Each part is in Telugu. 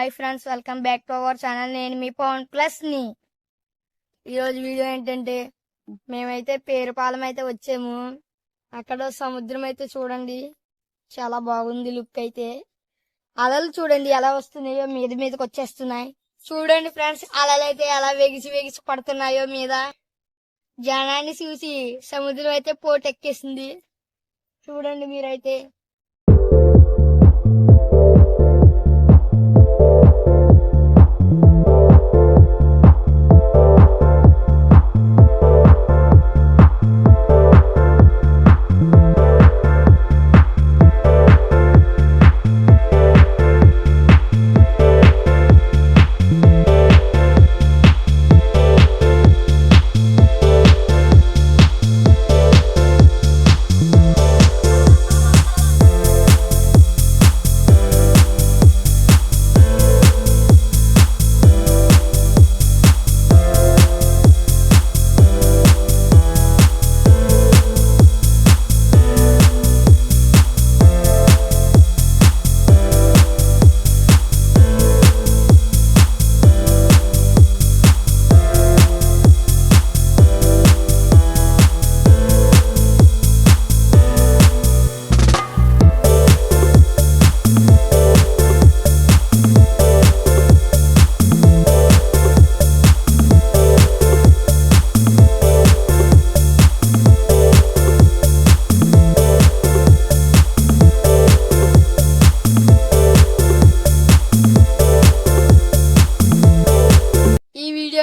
Hi friends, welcome back to our channel. నేను మీ పవన్ ప్లస్ ని. ఈరోజు వీడియో ఏంటంటే మేమైతే పేరుపాలెం అయితే వచ్చాము. అక్కడ సముద్రం అయితే చూడండి, చాలా బాగుంది లుక్ అయితే. అలలు చూడండి ఎలా వస్తున్నాయో, మీదకి వచ్చేస్తున్నాయి. చూడండి ఫ్రెండ్స్, అలలు అయితే ఎలా వెగిసి పడుతున్నాయో మీద. జనాన్ని చూసి సముద్రం అయితే పోటెక్కేసింది. చూడండి మీరైతే.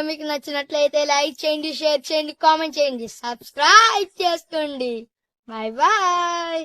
మీకు నచ్చినట్లయితే లైక్ చేయండి, షేర్ చేయండి, కామెంట్ చేయండి, సబ్స్క్రైబ్ చేసుకోండి. Bye bye.